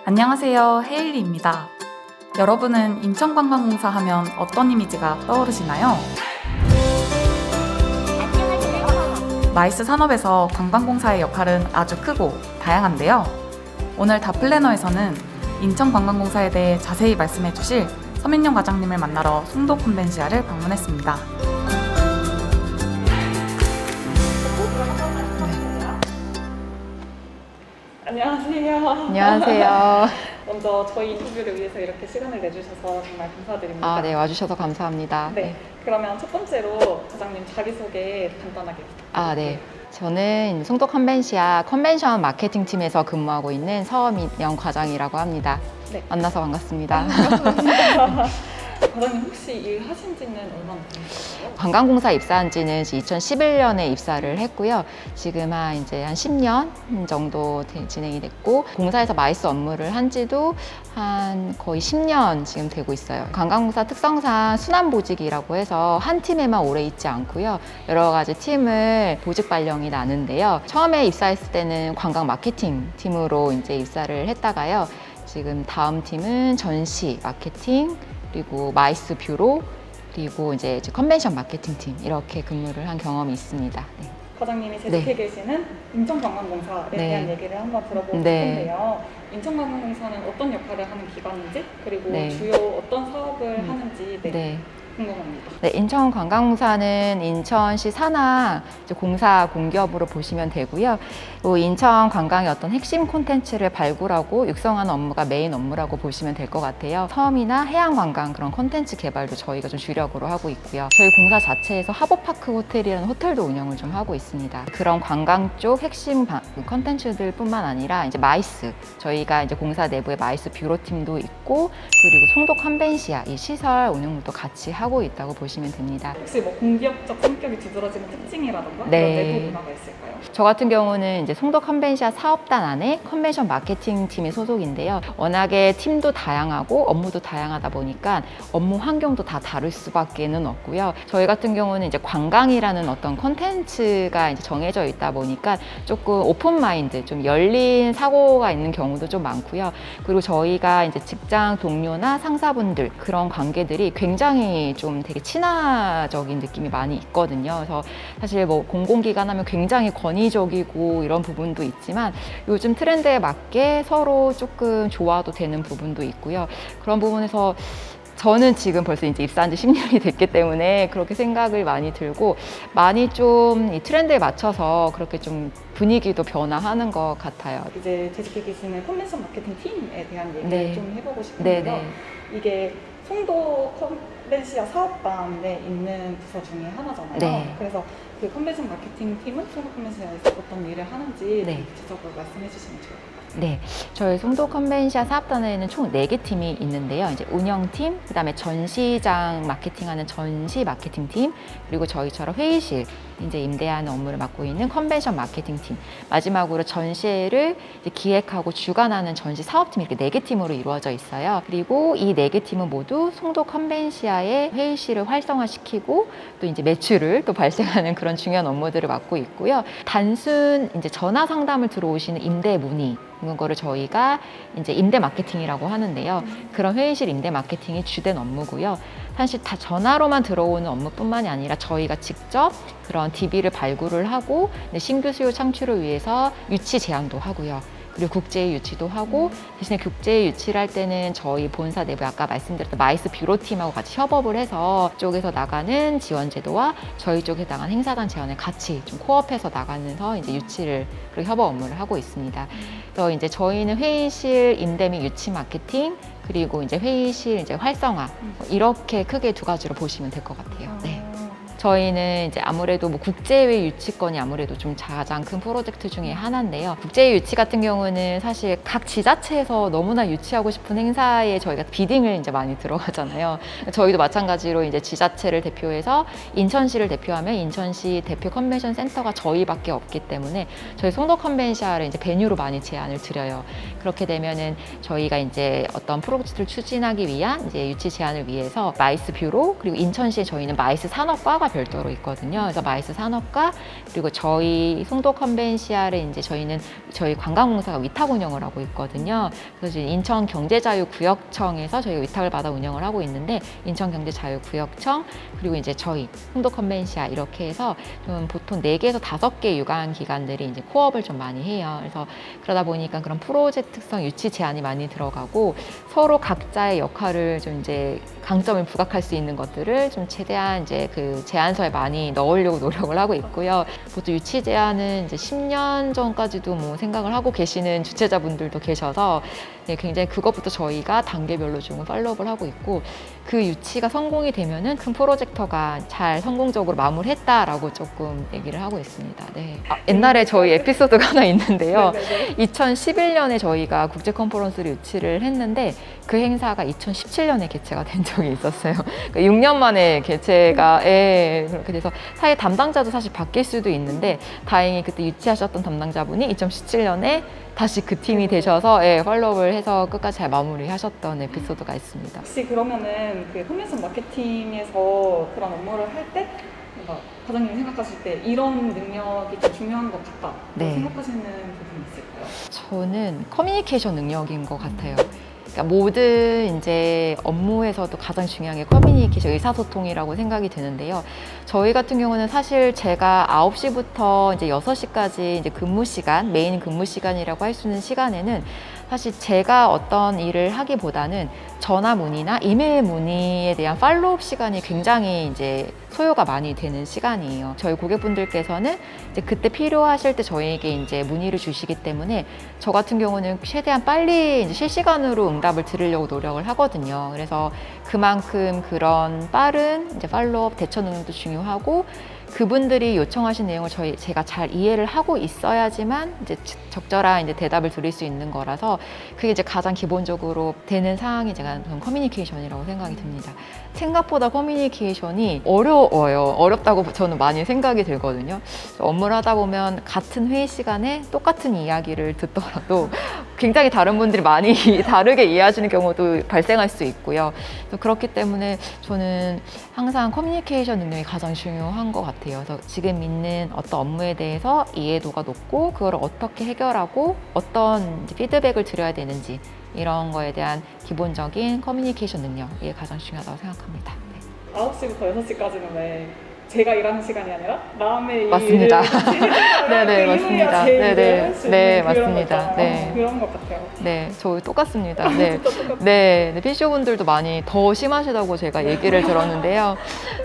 안녕하세요, 헤일리입니다. 여러분은 인천관광공사 하면 어떤 이미지가 떠오르시나요? 마이스 산업에서 관광공사의 역할은 아주 크고 다양한데요. 오늘 다플래너에서는 인천관광공사에 대해 자세히 말씀해 주실 서민영 과장님을 만나러 송도 컨벤시아를 방문했습니다. 안녕하세요. 안녕하세요. 먼저 저희 인터뷰를 위해서 이렇게 시간을 내주셔서 정말 감사드립니다. 네, 와주셔서 감사합니다. 네, 그러면 첫 번째로 과장님 자기소개 간단하게 부탁드립니다. 네. 저는 송도 컨벤시아 컨벤션 마케팅 팀에서 근무하고 있는 서민영 과장이라고 합니다. 네. 만나서 반갑습니다. 반갑습니다. 과장님 혹시 일하신 지는 얼마나 되셨어요? 관광공사 입사한 지는 2011년에 입사를 했고요. 지금 한 10년 정도 진행이 됐고, 공사에서 마이스 업무를 한 지도 한 거의 10년 지금 되고 있어요. 관광공사 특성상 순환보직이라고 해서 한 팀에만 오래 있지 않고요. 여러 가지 팀을 보직 발령이 나는데요. 처음에 입사했을 때는 관광 마케팅 팀으로 이제 입사를 했다가요. 지금 다음 팀은 전시 마케팅, 그리고 마이스 뷰로, 그리고 이제 컨벤션 마케팅 팀 이렇게 근무를 한 경험이 있습니다. 네. 과장님이 재직해 계시는 인천관광공사에 대한 얘기를 한번 들어보고 싶은데요. 인천관광공사는 어떤 역할을 하는 기관인지, 그리고 주요 어떤 사업을 하는지 궁금합니다. 네, 인천관광공사는 인천시 산하 공사 공기업으로 보시면 되고요. 인천 관광의 어떤 핵심 콘텐츠를 발굴하고 육성하는 업무가 메인 업무라고 보시면 될 것 같아요. 섬이나 해양 관광 그런 콘텐츠 개발도 저희가 좀 주력으로 하고 있고요. 저희 공사 자체에서 하버파크 호텔이라는 호텔도 운영을 좀 하고 있습니다. 그런 관광 쪽 핵심 콘텐츠들 뿐만 아니라 이제 마이스, 저희가 이제 공사 내부에 마이스 뷰로 팀도 있고, 그리고 송도 컨벤시아 이 시설 운영도 같이 하고 있다고 보시면 됩니다. 혹시 뭐 공기업적 성격이 두드러지는 특징이라던가 그런 내부 문화가 있을까요? 저 같은 경우는 이제 송도 컨벤시아 사업단 안에 컨벤션 마케팅 팀의 소속인데요. 워낙에 팀도 다양하고 업무도 다양하다 보니까 업무 환경도 다 다를 수밖에는 없고요. 저희 같은 경우는 이제 관광이라는 어떤 콘텐츠가 이제 정해져 있다 보니까 조금 오픈 마인드, 좀 열린 사고가 있는 경우도 좀 많고요. 그리고 저희가 이제 직장 동료나 상사분들 그런 관계들이 굉장히 좀 되게 친화적인 느낌이 많이 있거든요. 그래서 사실 뭐 공공기관 하면 굉장히 권위적이고 이런 부분도 있지만 요즘 트렌드에 맞게 서로 조금 조화도 되는 부분도 있고요. 그런 부분에서 저는 지금 벌써 이제 입사한 지 10년이 됐기 때문에 그렇게 생각을 많이 들고, 많이 좀 이 트렌드에 맞춰서 그렇게 좀 분위기도 변화하는 것 같아요. 이제 재직해 계시는 컨벤션 마케팅 팀에 대한 얘기를 좀 해보고 싶은데요. 이게 송도 컨벤시아 사업단에 있는 부서 중에 하나잖아요. 그래서 그 컨벤션 마케팅 팀은 송도 컨벤시아에서 어떤 일을 하는지 구체적으로 말씀해 주시면 좋을 것 같아요. 네, 저희 송도 컨벤시아 사업단에는 총 4개 팀이 있는데요. 이제 운영팀, 그다음에 전시장 마케팅하는 전시 마케팅팀, 그리고 저희처럼 회의실 이제 임대하는 업무를 맡고 있는 컨벤션 마케팅팀, 마지막으로 전시회를 이제 기획하고 주관하는 전시 사업팀, 이렇게 4개 팀으로 이루어져 있어요. 그리고 이 4개 팀은 모두 송도 컨벤시아의 회의실을 활성화시키고 또 이제 매출을 또 발생하는 그런 중요한 업무들을 맡고 있고요. 단순 이제 전화 상담을 들어오시는 임대 문의, 이런 거를 저희가 이제 임대 마케팅이라고 하는데요. 그런 회의실 임대 마케팅이 주된 업무고요. 사실 다 전화로만 들어오는 업무뿐만이 아니라 저희가 직접 그런 DB를 발굴을 하고 신규 수요 창출을 위해서 유치 제안도 하고요. 그리고 국제의 유치도 하고, 대신에 국제의 유치를 할 때는 저희 본사 내부에 아까 말씀드렸던 마이스 뷰로 팀하고 같이 협업을 해서 쪽에서 나가는 지원 제도와 저희 쪽에 나가는 행사단 제안을 같이 좀 코업해서 나가면서 이제 유치를, 그리고 협업 업무를 하고 있습니다. 그래서 이제 저희는 회의실 임대 및 유치 마케팅, 그리고 이제 회의실 이제 활성화, 이렇게 크게 2가지로 보시면 될 것 같아요. 저희는 이제 아무래도 뭐 국제회의 유치권이 아무래도 좀 가장 큰 프로젝트 중에 하나인데요. 국제회의 유치 같은 경우는 사실 각 지자체에서 너무나 유치하고 싶은 행사에 저희가 비딩을 이제 많이 들어가잖아요. 저희도 마찬가지로 이제 지자체를 대표해서 인천시를 대표하면 인천시 대표 컨벤션 센터가 저희밖에 없기 때문에 저희 송도 컨벤시아를 이제 베뉴로 많이 제안을 드려요. 그렇게 되면은 저희가 이제 어떤 프로젝트를 추진하기 위한 이제 유치 제안을 위해서 마이스 뷰로, 그리고 인천시에 저희는 마이스 산업과가 별도로 있거든요. 그래서 마이스 산업과 그리고 저희 송도 컨벤시아를 이제 저희 관광공사가 위탁 운영을 하고 있거든요. 그래서 인천경제자유구역청에서 저희가 위탁을 받아 운영을 하고 있는데 인천경제자유구역청 그리고 이제 저희 송도 컨벤시아 이렇게 해서 좀 보통 4개에서 5개 유관 기관들이 이제 코업을 좀 많이 해요. 그래서 그러다 보니까 그런 프로젝트성 유치 제한이 많이 들어가고 서로 각자의 역할을 좀 이제 강점을 부각할 수 있는 것들을 좀 최대한 이제 그 제안서에 많이 넣으려고 노력을 하고 있고요. 보통 유치 제한은 이제 10년 전까지도 뭐 생각을 하고 계시는 주최자분들도 계셔서 네, 굉장히 그것부터 저희가 단계별로 좀 팔로우업을 하고 있고 그 유치가 성공이 되면은 큰 프로젝터가 잘 성공적으로 마무리했다라고 조금 얘기를 하고 있습니다. 네. 옛날에 저희 에피소드가 하나 있는데요. 2011년에 저희가 국제 컨퍼런스를 유치를 했는데 그 행사가 2017년에 개최가 된 적이 있었어요. 그러니까 6년 만에 개최가 그렇게 돼서 사회 담당자도 사실 바뀔 수도 있는데 다행히 그때 유치하셨던 담당자분이 2017년에 다시 그 팀이 되셔서 팔로우업을 해서 끝까지 잘 마무리하셨던 에피소드가 있습니다. 혹시 그러면은 그 컨벤션 마케팅에서 그런 업무를 할 때 과장님이 생각하실 때 이런 능력이 좀 중요한 것 같다 생각하시는 부분이 있을까요? 저는 커뮤니케이션 능력인 것 같아요. 그러니까 모든 이제 업무에서도 가장 중요한 게 커뮤니케이션, 의사소통이라고 생각이 드는데요. 저희 같은 경우는 사실 제가 9시부터 이제 6시까지 이제 근무 시간, 메인 근무 시간이라고 할 수 있는 시간에는 사실 제가 어떤 일을 하기보다는 전화 문의나 이메일 문의에 대한 팔로우업 시간이 굉장히 이제 소요가 많이 되는 시간이에요. 저희 고객분들께서는 이제 그때 필요하실 때 저희에게 이제 문의를 주시기 때문에 저 같은 경우는 최대한 빨리 이제 실시간으로 응답을 드리려고 노력을 하거든요. 그래서 그만큼 그런 빠른 이제 팔로우업 대처 능력도 중요하고 그분들이 요청하신 내용을 제가 잘 이해를 하고 있어야지만 이제 적절한 이제 대답을 드릴 수 있는 거라서 그게 이제 가장 기본적으로 되는 상황이 제가 커뮤니케이션이라고 생각이 듭니다. 생각보다 커뮤니케이션이 어려워요. 어렵다고 저는 많이 생각이 들거든요. 업무를 하다 보면 같은 회의 시간에 똑같은 이야기를 듣더라도 굉장히 다른 분들이 많이 다르게 이해하시는 경우도 발생할 수 있고요. 그렇기 때문에 저는 항상 커뮤니케이션 능력이 가장 중요한 것 같아요. 그래서 지금 있는 어떤 업무에 대해서 이해도가 높고 그걸 어떻게 해결하고 어떤 피드백을 드려야 되는지 이런 거에 대한 기본적인 커뮤니케이션 능력이 가장 중요하다고 생각합니다. 9시부터 6시까지는 왜 제가 일하는 시간이 아니라 남의 맞습니다. 네네, 맞습니다. 네, 맞습니다. 네. 그런 것 같아요. 네, 저희 똑같습니다. 네, PCO 분들도 많이 더 심하시다고 제가 얘기를 들었는데요.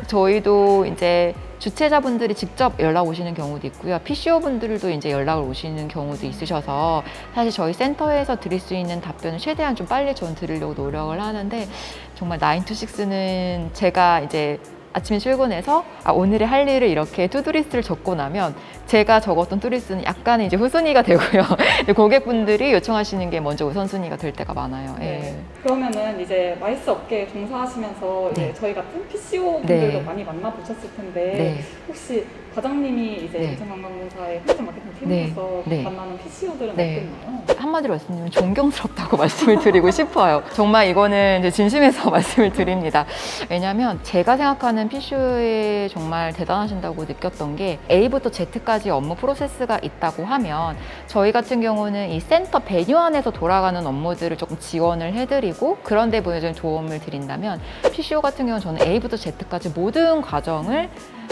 저희도 이제 주최자분들이 직접 연락 오시는 경우도 있고요. PCO 분들도 이제 연락을 오시는 경우도 있으셔서 사실 저희 센터에서 드릴 수 있는 답변을 최대한 좀 빨리 전 드리려고 노력을 하는데 정말 9 to 6는 제가 이제 아침에 출근해서 오늘의 할 일을 이렇게 투두리스트를 적고 나면 제가 적었던 투두리스트는 약간의 이제 후순위가 되고요. 고객분들이 요청하시는 게 먼저 우선순위가 될 때가 많아요. 그러면은 이제 마이스 업계에 종사하시면서 이제 저희 같은 PCO 분들도 많이 만나보셨을 텐데 혹시 과장님이 이제 인천관광공사의 컨벤션 마케팅 팀에서 만나는 PCO들은 어땠나요? 한마디로 말씀드리면 존경스럽다고 말씀을 드리고 싶어요. 정말 이거는 이제 진심에서 말씀을 드립니다. 왜냐하면 제가 생각하는 PCO에 정말 대단하신다고 느꼈던 게 A부터 Z까지 업무 프로세스가 있다고 하면 저희 같은 경우는 이 센터 베뉴 안에서 돌아가는 업무들을 조금 지원을 해드리고 그런 데 보여준 도움을 드린다면 PCO 같은 경우는 저는 A부터 Z까지 모든 과정을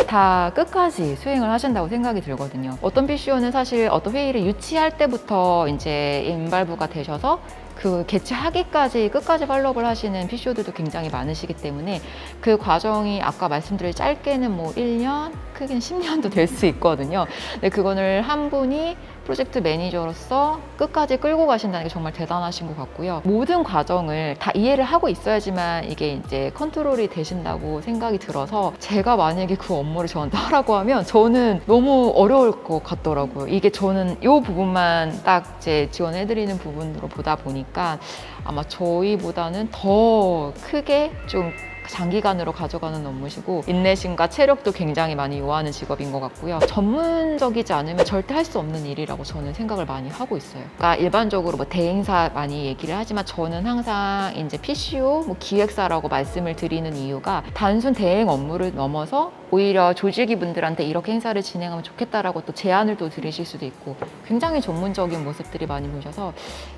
다 끝까지 수행을 하신다고 생각이 들거든요. 어떤 PCO는 사실 어떤 회의를 유치할 때부터 이제 인발부가 되셔서 그 개최하기까지 끝까지 팔로우업을 하시는 PCO들도 굉장히 많으시기 때문에 그 과정이 아까 말씀드린 짧게는 뭐 1년, 크게는 10년도 될 수 있거든요. 근데 그거를 한 분이 프로젝트 매니저로서 끝까지 끌고 가신다는 게 정말 대단하신 것 같고요. 모든 과정을 다 이해를 하고 있어야지만 이게 이제 컨트롤이 되신다고 생각이 들어서 제가 만약에 그 업무를 저한테 하라고 하면 저는 너무 어려울 것 같더라고요. 이게 저는 이 부분만 딱 이제 지원해드리는 부분으로 보다 보니까 아마 저희보다는 더 크게 좀 장기간으로 가져가는 업무시고 인내심과 체력도 굉장히 많이 요하는 직업인 것 같고요. 전문적이지 않으면 절대 할 수 없는 일이라고 저는 생각을 많이 하고 있어요. 그러니까 일반적으로 뭐 대행사 많이 얘기를 하지만 저는 항상 이제 PCO 뭐 기획사라고 말씀을 드리는 이유가 단순 대행 업무를 넘어서 오히려 조직위 분들한테 이렇게 행사를 진행하면 좋겠다라고 또 제안을 또 드리실 수도 있고 굉장히 전문적인 모습들이 많이 보셔서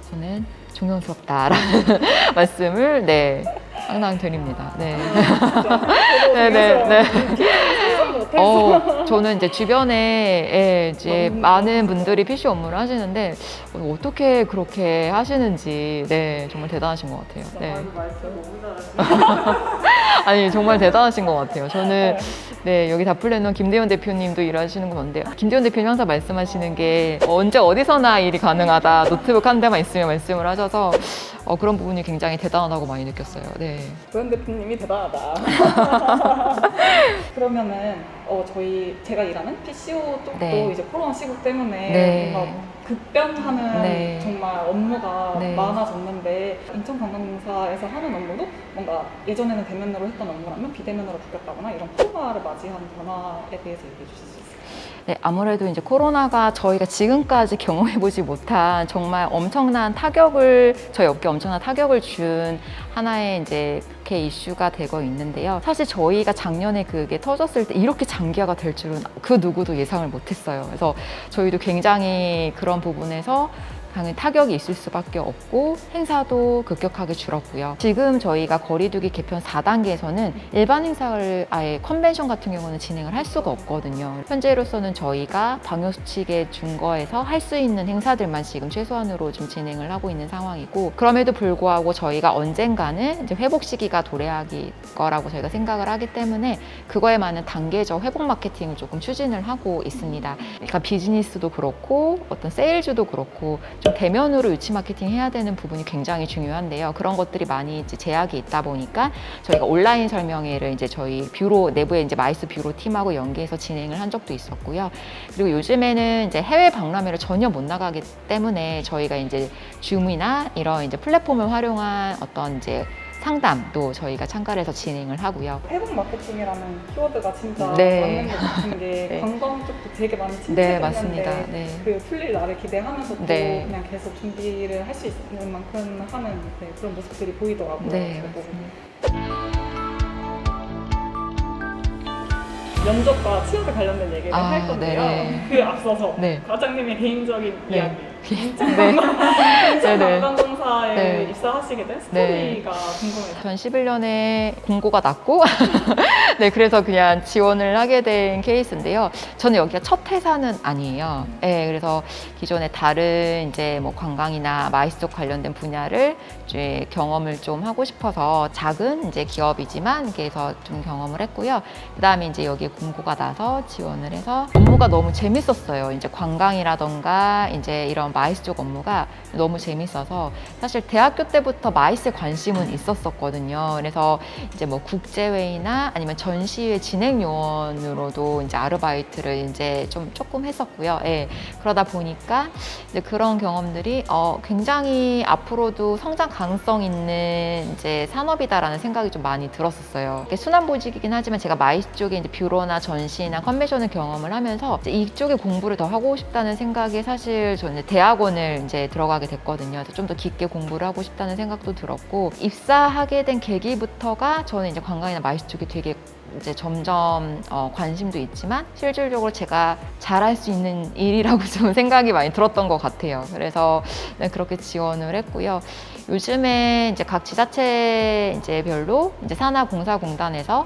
저는 존경스럽다라는 말씀을 네 항상 드립니다. 네. 네네. 저는 이제 주변에 이제 많은 분들이 PC 업무를 하시는데 어떻게 그렇게 하시는지 네 정말 대단하신 것 같아요. 네. 아니 정말 대단하신 것 같아요. 저는 네 여기 다플래너 김대현 대표님도 일하시는 건 뭔데요. 김대현 대표님 항상 말씀하시는 게 언제 어디서나 일이 가능하다. 노트북 한 대만 있으면 말씀을 하셔서 그런 부분이 굉장히 대단하다고 많이 느꼈어요. 네. 도현 대표님이 대단하다. 그러면은 제가 일하는 PCO 쪽도 네. 이제 코로나 시국 때문에 네. 뭔가 급변하는 네. 정말 업무가 네. 많아졌는데 인천관광공사에서 하는 업무도 뭔가 예전에는 대면으로 했던 업무라면 비대면으로 바뀌었다거나 이런 코로나를 맞이한 변화에 대해서 얘기해 주실 수 있어요? 네, 아무래도 이제 코로나가 저희가 지금까지 경험해보지 못한 정말 엄청난 타격을 저희 업계에 엄청난 타격을 준 하나의 이제 그렇게 이슈가 되고 있는데요. 사실 저희가 작년에 그게 터졌을 때 이렇게 장기화가 될 줄은 그 누구도 예상을 못했어요. 그래서 저희도 굉장히 그런 부분에서 당연히 타격이 있을 수밖에 없고 행사도 급격하게 줄었고요. 지금 저희가 거리두기 개편 4단계에서는 일반 행사를 아예 컨벤션 같은 경우는 진행을 할 수가 없거든요. 현재로서는 저희가 방역수칙에 준거해서 할 수 있는 행사들만 지금 최소한으로 좀 진행을 하고 있는 상황이고 그럼에도 불구하고 저희가 언젠가는 이제 회복 시기가 도래할 거라고 저희가 생각을 하기 때문에 그거에 맞는 단계적 회복 마케팅을 조금 추진을 하고 있습니다. 그러니까 비즈니스도 그렇고 어떤 세일즈도 그렇고 좀 대면으로 유치 마케팅 해야 되는 부분이 굉장히 중요한데요. 그런 것들이 많이 이제 제약이 있다 보니까 저희가 온라인 설명회를 이제 저희 뷰로 내부에 이제 마이스 뷰로 팀하고 연계해서 진행을 한 적도 있었고요. 그리고 요즘에는 이제 해외 박람회를 전혀 못 나가기 때문에 저희가 이제 줌이나 이런 이제 플랫폼을 활용한 어떤 이제 상담도 저희가 참가를 해서 진행을 하고요. 회복 마케팅이라는 키워드가 진짜 네. 맞는 것 같은 게 네. 관광 쪽도 되게 많이 네, 침체됐는데 맞습니다. 네. 그 풀릴 날을 기대하면서도 네. 그냥 계속 준비를 할 수 있는 만큼 하는 그런 모습들이 보이더라고요. 네, 저도. 맞습니다. 면접과 취업에 관련된 얘기를 할 건데요. 네네. 그 앞서서 네. 과장님의 개인적인 네. 이야기. 네. 인천관광공사에 네. 입사하시게 된 네. 스토리가 궁금해요. 2011년에 공고가 났고 네, 그래서 그냥 지원을 하게 된 케이스인데요. 저는 여기가 첫 회사는 아니에요. 네, 그래서 기존에 다른 이제 뭐 관광이나 마이스 쪽 관련된 분야를 이제 경험을 좀 하고 싶어서 작은 이제 기업이지만 그래서 좀 경험을 했고요. 그다음에 이제 여기에 공고가 나서 지원을 해서 업무가 너무 재밌었어요. 이제 관광이라던가 이제 이런 마이스 쪽 업무가 너무 재밌어서 사실 대학교 때부터 마이스에 관심은 있었었거든요. 그래서 이제 뭐 국제회의나 아니면 전시회 진행 요원으로도 이제 아르바이트를 이제 좀 조금 했었고요. 예. 그러다 보니까 이제 그런 경험들이 굉장히 앞으로도 성장 가능성 있는 이제 산업이다라는 생각이 좀 많이 들었었어요. 순환보직이긴 하지만 제가 마이스 쪽에 이제 뷰로나 전시나 컨벤션을 경험을 하면서 이제 이쪽에 공부를 더 하고 싶다는 생각이 사실 저는 대학원을 이제 들어가게 됐거든요. 좀 더 깊게 공부를 하고 싶다는 생각도 들었고 입사하게 된 계기부터가 저는 이제 관광이나 마이스 쪽에 되게 이제 점점 관심도 있지만 실질적으로 제가 잘할 수 있는 일이라고 좀 생각이 많이 들었던 것 같아요. 그래서 네, 그렇게 지원을 했고요. 요즘에 이제 각 지자체 이제 별로 이제 산하공사공단에서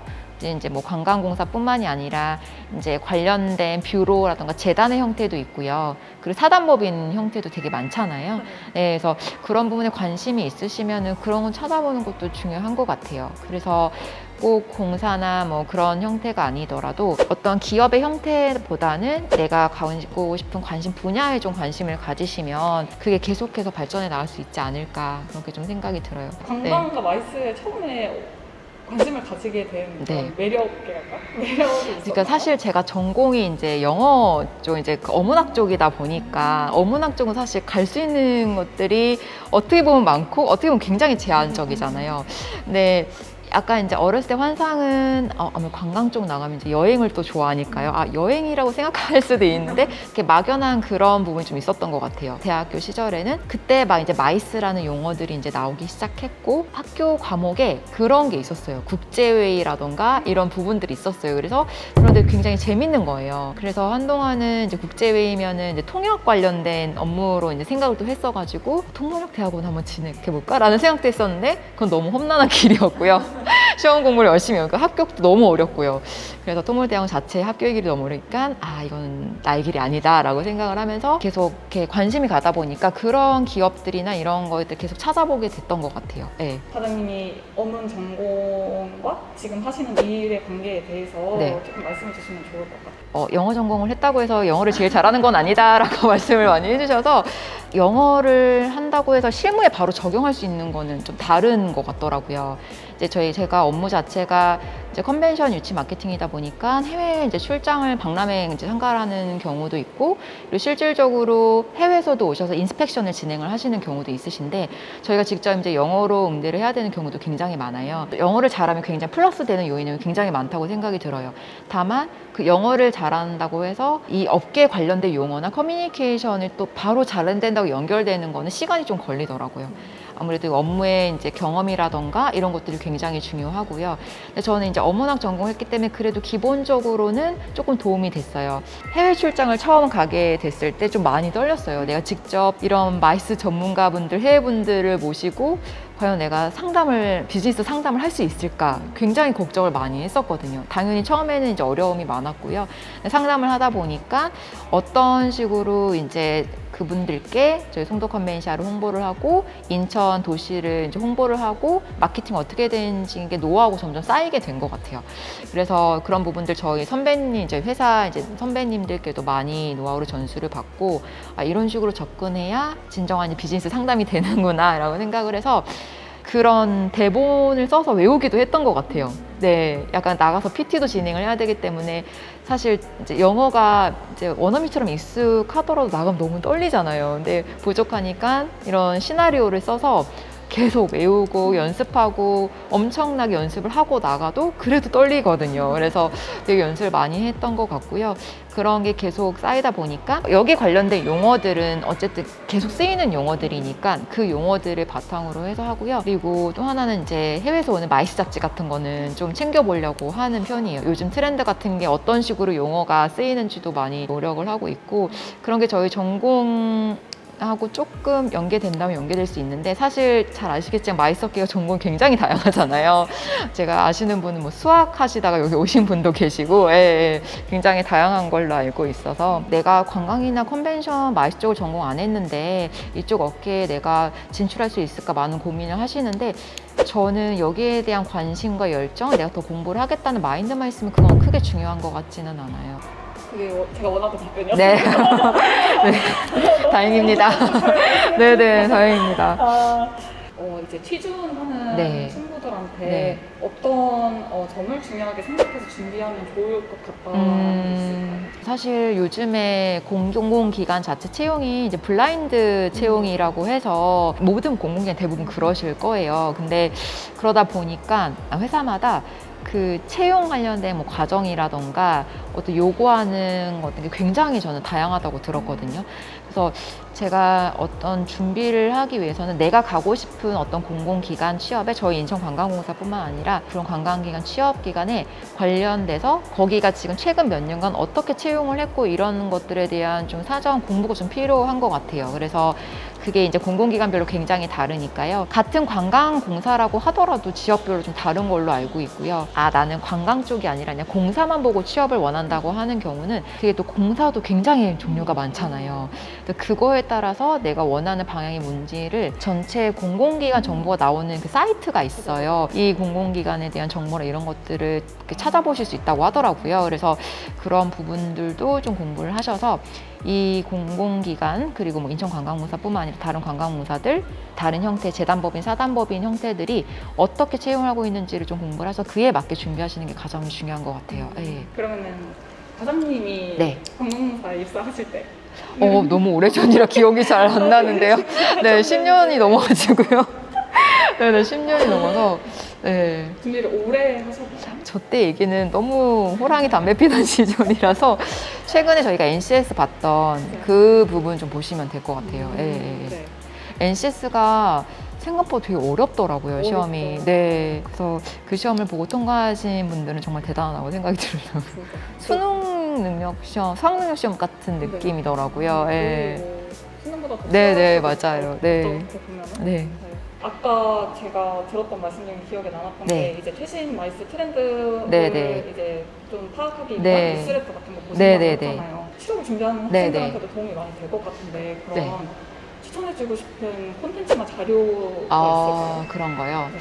이제 뭐 관광공사뿐만이 아니라 이제 관련된 뷰로라든가 재단의 형태도 있고요. 그리고 사단법인 형태도 되게 많잖아요. 네, 그래서 그런 부분에 관심이 있으시면은 그런 건 찾아보는 것도 중요한 것 같아요. 그래서 꼭 공사나 뭐 그런 형태가 아니더라도 어떤 기업의 형태보다는 내가 가지고 싶은 관심 분야에 좀 관심을 가지시면 그게 계속해서 발전해 나갈 수 있지 않을까 그렇게 좀 생각이 들어요. 관광과 마이스에 처음에 관심을 가지게 된 네. 매력이랄까? 매력이 있었나요? 그러니까 사실 제가 전공이 이제 영어 쪽 이제 어문학 쪽이다 보니까 어문학 쪽은 사실 갈 수 있는 것들이 어떻게 보면 많고 어떻게 보면 굉장히 제한적이잖아요. 근데 약간 이제 어렸을 때 환상은 아마 관광 쪽 나가면 이제 여행을 또 좋아하니까요. 아, 여행이라고 생각할 수도 있는데 이렇게 막연한 그런 부분이 좀 있었던 것 같아요. 대학교 시절에는 그때 막 이제 마이스라는 용어들이 이제 나오기 시작했고 학교 과목에 그런 게 있었어요. 국제회의라던가 이런 부분들이 있었어요. 그래서 그런데 굉장히 재밌는 거예요. 그래서 한동안은 이제 국제회의면은 이제 통역 관련된 업무로 이제 생각을 또 했어가지고 통번역대학원 한번 진학해볼까라는 생각도 했었는데 그건 너무 험난한 길이었고요. 시험 공부를 열심히 하고 합격도 너무 어렵고요. 그래서 통번역대학원 자체의 합격의 길이 너무 어려우니까 아 이건 나의 길이 아니다라고 생각을 하면서 계속 이렇게 관심이 가다 보니까 그런 기업들이나 이런 것들 계속 찾아보게 됐던 것 같아요. 네. 과장님이 업문 전공과 지금 하시는 일의 관계에 대해서 네. 조금 말씀해 주시면 좋을 것 같아요. 영어 전공을 했다고 해서 영어를 제일 잘하는 건 아니다라고 말씀을 많이 해주셔서 영어를 한다고 해서 실무에 바로 적용할 수 있는 거는 좀 다른 것 같더라고요. 이제 제가 업무 자체가 이제 컨벤션 유치 마케팅이다 보니까 해외 이제 출장을 박람회 이제 참가를 하는 경우도 있고, 그리고 실질적으로 해외에서도 오셔서 인스펙션을 진행을 하시는 경우도 있으신데, 저희가 직접 이제 영어로 응대를 해야 되는 경우도 굉장히 많아요. 영어를 잘하면 굉장히 플러스 되는 요인은 굉장히 많다고 생각이 들어요. 다만 그 영어를 잘한다고 해서 이 업계 관련된 용어나 커뮤니케이션을 또 바로 잘한다고 연결되는 거는 시간이 좀 걸리더라고요. 아무래도 업무의 이제 경험이라던가 이런 것들이 굉장히 중요하고요. 근데 저는 이제 어문학 전공했기 때문에 그래도 기본적으로는 조금 도움이 됐어요. 해외 출장을 처음 가게 됐을 때 좀 많이 떨렸어요. 내가 직접 이런 마이스 전문가분들, 해외분들을 모시고 과연 내가 비즈니스 상담을 할 수 있을까 굉장히 걱정을 많이 했었거든요. 당연히 처음에는 이제 어려움이 많았고요. 상담을 하다 보니까 어떤 식으로 이제 그분들께 저희 송도 컨벤시아를 홍보를 하고 인천 도시를 이제 홍보를 하고 마케팅 어떻게 되는지 노하우가 점점 쌓이게 된 것 같아요. 그래서 그런 부분들 저희 선배님, 저희 회사 이제 선배님들께도 많이 노하우를 전수를 받고 이런 식으로 접근해야 진정한 비즈니스 상담이 되는구나라고 생각을 해서 그런 대본을 써서 외우기도 했던 것 같아요. 네, 약간 나가서 PT도 진행을 해야 되기 때문에 사실 이제 영어가 이제 원어민처럼 익숙하더라도 나가면 너무 떨리잖아요. 근데 부족하니까 이런 시나리오를 써서 계속 외우고 연습하고 엄청나게 연습을 하고 나가도 그래도 떨리거든요. 그래서 되게 연습을 많이 했던 것 같고요. 그런 게 계속 쌓이다 보니까 여기 관련된 용어들은 어쨌든 계속 쓰이는 용어들이니까 그 용어들을 바탕으로 해서 하고요. 그리고 또 하나는 이제 해외에서 오는 마이스 잡지 같은 거는 좀 챙겨보려고 하는 편이에요. 요즘 트렌드 같은 게 어떤 식으로 용어가 쓰이는지도 많이 노력을 하고 있고, 그런 게 저희 전공 하고 조금 연계된다면 연계될 수 있는데, 사실 잘 아시겠지만 마이스업계가 전공이 굉장히 다양하잖아요. 제가 아시는 분은 뭐 수학 하시다가 여기 오신 분도 계시고, 굉장히 다양한 걸로 알고 있어서 내가 관광이나 컨벤션 마이스 쪽을 전공 안 했는데 이쪽 업계에 내가 진출할 수 있을까 많은 고민을 하시는데, 저는 여기에 대한 관심과 열정, 내가 더 공부를 하겠다는 마인드만 있으면 그건 크게 중요한 것 같지는 않아요. 그게 제가 원하던 답변이었어요. 네. 네. 다행입니다. 네네, 다행입니다. 이제 취준하는 네. 친구들한테 네. 어떤 점을 중요하게 생각해서 준비하면 좋을 것 같다. 사실 요즘에 공공기관 자체 채용이 이제 블라인드 채용이라고 해서 모든 공공기관 대부분 그러실 거예요. 근데 그러다 보니까 회사마다 그 채용 관련된 뭐 과정이라던가 어떤 요구하는 것들이 굉장히 저는 다양하다고 들었거든요. 그래서 제가 어떤 준비를 하기 위해서는 내가 가고 싶은 어떤 공공기관 취업에, 저희 인천관광공사뿐만 아니라 그런 관광기관 취업기관에 관련돼서 거기가 지금 최근 몇 년간 어떻게 채용을 했고 이런 것들에 대한 좀 사전 공부가 좀 필요한 것 같아요. 그래서 그게 이제 공공기관별로 굉장히 다르니까요. 같은 관광공사라고 하더라도 지역별로 좀 다른 걸로 알고 있고요. 나는 관광 쪽이 아니라 그냥 공사만 보고 취업을 원한다고 하는 경우는 그게 또 공사도 굉장히 종류가 많잖아요. 그거에 따라서 내가 원하는 방향이 뭔지를 전체 공공기관 정보가 나오는 그 사이트가 있어요. 이 공공기관에 대한 정보나 이런 것들을 찾아보실 수 있다고 하더라고요. 그래서 그런 부분들도 좀 공부를 하셔서 이 공공기관, 그리고 뭐 인천관광공사뿐만 아니라 다른 관광공사들, 다른 형태, 재단법인, 사단법인 형태들이 어떻게 채용을 하고 있는지를 좀 공부를 해서 그에 맞게 준비하시는 게 가장 중요한 것 같아요. 네. 그러면은 과장님이 네. 관광공사에 입사하실 때 너무 오래전이라 기억이 잘 안 나는데요. 네, 10년이 넘어가지고요. 네, 10년이 넘어서 네. 준비를 오래 하셨나요? 저 때 얘기는 너무 호랑이 담배 피던 시절이라서 최근에 저희가 NCS 봤던 네. 그 부분 좀 보시면 될 것 같아요. 네. NCS가 생각보다 되게 어렵더라고요, 시험이. 네. 그래서 그 시험을 보고 통과하신 분들은 정말 대단하다고 생각이 들어요. 수능 능력 시험, 수학 능력 시험 같은 느낌이더라고요. 네. 수능보다 더 네, 맞아요. 네. 네. 아까 제가 들었던 말씀 중에 기억에 남았던 게 이제 최신 마이스 트렌드를 이제 좀 파악하기 위한 뉴스레터 같은 거 보신다고 했잖아요. 취업을 준비하는 학생들한테도 도움이 많이 될 것 같은데 그런 추천해주고 싶은 콘텐츠나 자료가 있을까요? 그런 거요? 네.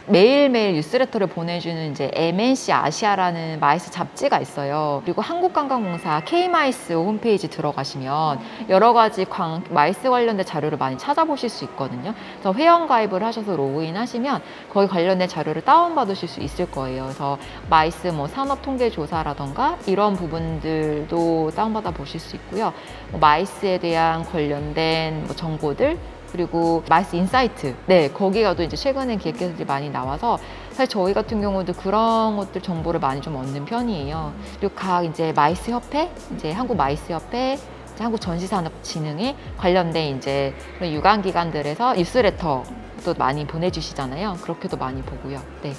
매일매일 뉴스레터를 보내주는 이제 MNC 아시아라는 마이스 잡지가 있어요. 그리고 한국관광공사 K마이스 홈페이지 들어가시면 여러 가지 마이스 관련된 자료를 많이 찾아보실 수 있거든요. 그래서 회원 가입을 하셔서 로그인 하시면 거기 관련된 자료를 다운받으실 수 있을 거예요. 그래서 마이스 뭐 산업통계조사라던가 이런 부분들도 다운받아 보실 수 있고요. 마이스에 대한 관련된 뭐 정보들 그리고 마이스 인사이트, 거기가도 이제 최근에 기획회사들이 많이 나와서 사실 저희 같은 경우도 그런 것들 정보를 많이 좀 얻는 편이에요. 그리고 각 이제 마이스 협회, 이제 한국 마이스 협회, 한국전시산업진흥에 관련된 이제 유관 기관들에서 뉴스레터도 많이 보내주시잖아요. 그렇게도 많이 보고요. 네.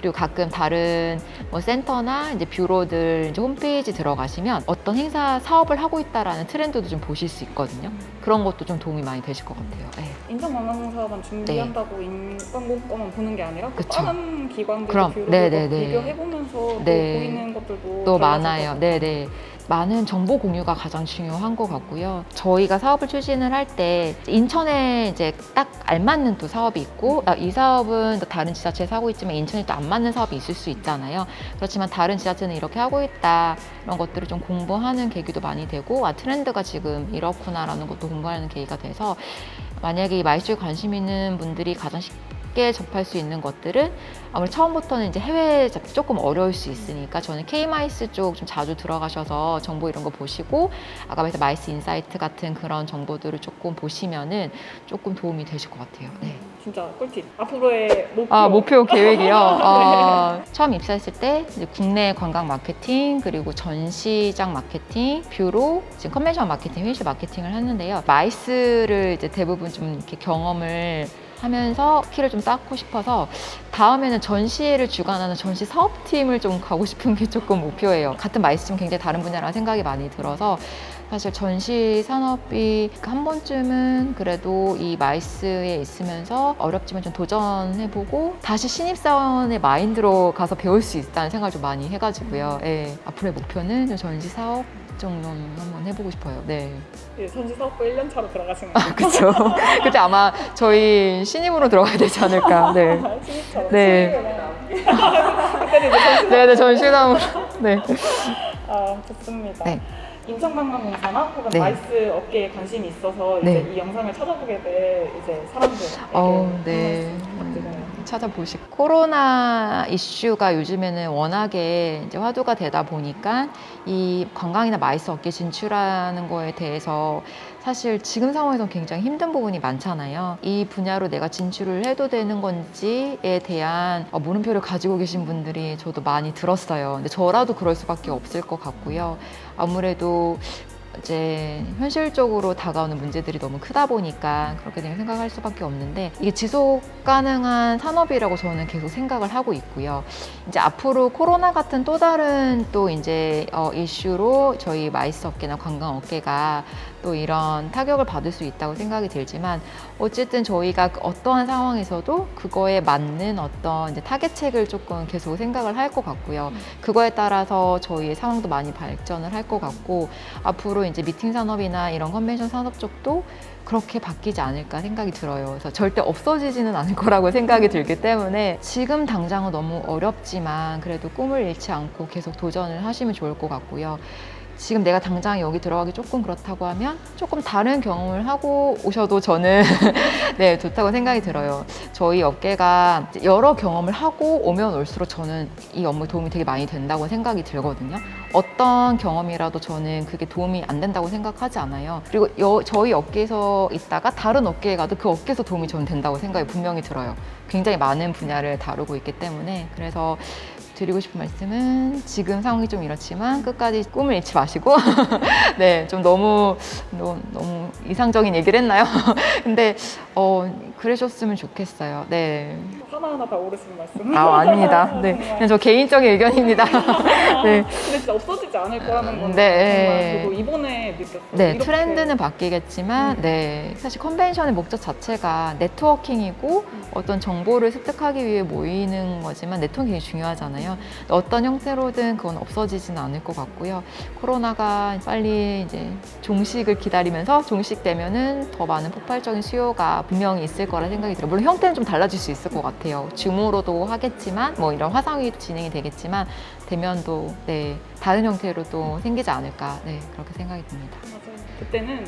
그리고 가끔 다른 뭐 센터나 이제 뷰로들 이제 홈페이지 들어가시면 어떤 행사 사업을 하고 있다라는 트렌드도 좀 보실 수 있거든요. 그런 것도 좀 도움이 많이 되실 것 같아요. 네. 인천관광공사만 준비한다고 인관공과만 보는 게 아니라 그쵸. 다른 기관들 뷰로도 비교해보면서 또 보이는 것들도 또 많아요. 네네. 많은 정보 공유가 가장 중요한 것 같고요. 저희가 사업을 추진을 할 때 인천에 이제 딱 알맞는 또 사업이 있고 이 사업은 또 다른 지자체에서 하고 있지만 인천에 또 안 맞는 사업이 있을 수 있잖아요. 그렇지만 다른 지자체는 이렇게 하고 있다 이런 것들을 좀 공부하는 계기도 많이 되고 트렌드가 지금 이렇구나라는 것도 공부하는 계기가 돼서 만약에 이 마이스에 관심 있는 분들이 가장 쉽게 접할 수 있는 것들은 아무래도 처음부터는 이제 해외 조금 어려울 수 있으니까 저는 K마이스 쪽 좀 자주 들어가셔서 정보 이런 거 보시고 아까 말했던 마이스 인사이트 같은 그런 정보들을 조금 보시면은 조금 도움이 되실 것 같아요. 네. 진짜 꿀팁. 앞으로의 목표. 목표 계획이요. 처음 입사했을 때 이제 국내 관광 마케팅 그리고 전시장 마케팅, 뷰로, 지금 컨벤션 마케팅, 회의실 마케팅을 했는데요. 마이스를 이제 대부분 좀 이렇게 경험을 하면서 스킬을 좀 쌓고 싶어서 다음에는 전시회를 주관하는 전시 사업팀을 좀 가고 싶은 게 조금 목표예요. 같은 마이스지만 굉장히 다른 분야라는 생각이 많이 들어서 사실 전시 산업이 한 번쯤은 그래도 이 마이스에 있으면서 어렵지만 좀 도전해보고 다시 신입사원의 마인드로 가서 배울 수 있다는 생각을 좀 많이 해가지고요. 앞으로의 목표는 좀 전시 사업 정도는 한번 해보고 싶어요. 네. 전시 사업부 1년 차로 들어가시는 거죠? 그렇죠. 그때 아마 저희 신입으로 들어가야 되지 않을까. 네. 신입처럼. 네. 그때는 이제 전시. 네, 전시담으로. 네. 좋습니다. 네. 인천관광공사나 혹은 마이스 업계에 관심이 있어서 이제 이 영상을 찾아보게 될 이제 사람들에게 찾아보시고 코로나 이슈가 요즘에는 워낙에 이제 화두가 되다 보니까 이 관광이나 마이스 업계 진출하는 거에 대해서 사실 지금 상황에서는 굉장히 힘든 부분이 많잖아요. 이 분야로 내가 진출을 해도 되는 건지에 대한 물음표를 가지고 계신 분들이 저도 많이 들었어요. 근데 저라도 그럴 수밖에 없을 것 같고요. 아무래도 이제 현실적으로 다가오는 문제들이 너무 크다 보니까 그렇게 생각할 수밖에 없는데 이게 지속 가능한 산업이라고 저는 계속 생각을 하고 있고요. 이제 앞으로 코로나 같은 또 다른 또 이제 이슈로 저희 마이스 업계나 관광 업계가 또 이런 타격을 받을 수 있다고 생각이 들지만 어쨌든 저희가 어떠한 상황에서도 그거에 맞는 어떤 이제 타겟책을 조금 계속 생각을 할 것 같고요. 그거에 따라서 저희의 상황도 많이 발전을 할 것 같고 앞으로 이제 미팅 산업이나 이런 컨벤션 산업 쪽도 그렇게 바뀌지 않을까 생각이 들어요. 그래서 절대 없어지지는 않을 거라고 생각이 들기 때문에 지금 당장은 너무 어렵지만 그래도 꿈을 잃지 않고 계속 도전을 하시면 좋을 것 같고요. 지금 내가 당장 여기 들어가기 조금 그렇다고 하면 조금 다른 경험을 하고 오셔도 저는 네, 좋다고 생각이 들어요. 저희 업계가 여러 경험을 하고 오면 올수록 저는 이 업무에 도움이 되게 많이 된다고 생각이 들거든요. 어떤 경험이라도 저는 그게 도움이 안 된다고 생각하지 않아요. 그리고 저희 업계에서 있다가 다른 업계에 가도 그 업계에서 도움이 저는 된다고 생각이 분명히 들어요. 굉장히 많은 분야를 다루고 있기 때문에. 그래서 드리고 싶은 말씀은 지금 상황이 좀 이렇지만 끝까지 꿈을 잃지 마시고 네, 좀 너무 이상적인 얘기를 했나요? 근데 그러셨으면 좋겠어요. 네. 하나하나 다 오르시는 말씀. 아닙니다. 네, 그냥 저 개인적인 의견입니다. 네. 근데 진짜 없어지지 않을 거라는 건 네. 정말 이번에 느꼈어요. 네, 이렇게. 트렌드는 바뀌겠지만 네, 사실 컨벤션의 목적 자체가 네트워킹이고 어떤 정보를 습득하기 위해 모이는 거지만 네트워킹이 굉장히 중요하잖아요. 어떤 형태로든 그건 없어지지는 않을 것 같고요. 코로나가 빨리 이제 종식을 기다리면서 종식되면은 더 많은 폭발적인 수요가 분명히 있을 거라 생각이 들어요. 물론 형태는 좀 달라질 수 있을 것 같아요. 줌으로도 하겠지만 뭐 이런 화상회의도 진행이 되겠지만 대면도 네, 다른 형태로도 생기지 않을까 네, 그렇게 생각이 듭니다. 맞아요. 그때는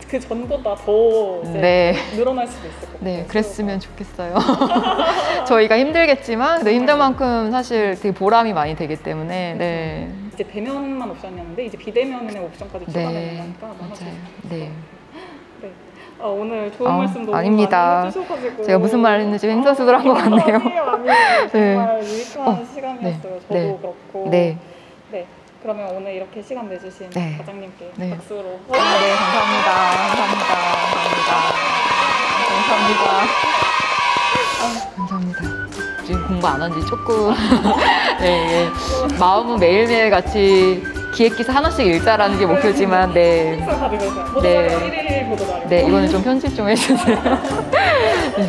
그 전보다 더 이제 네. 늘어날 수도 있을 것 같아요. 네, 그랬으면 좋겠어요. 저희가 힘들겠지만 근데 힘든 만큼 사실 되게 보람이 많이 되기 때문에 네. 이제 대면만 옵션이었는데 이제 비대면의 옵션까지 추가되는 거니까 맞아요. 네. 네. 오늘 좋은 말씀 너무 아닙니다. 많이 해주셔가지고 제가 무슨 말을 했는지 횡설수설한 것 같네요. 아니에요. 정말 네. 유익한 시간이었어요. 저도 네. 그렇고. 네. 네. 그러면 오늘 이렇게 시간 내주신 네. 과장님께 네. 박수로. 네, 감사합니다. 감사합니다. 지금 공부 안 한 지 조금 네, 마음은 매일매일 같이 기획기사 하나씩 읽자라는 게 목표지만 네. 네. 네, 이거는 좀 편집 좀 해주세요. 네.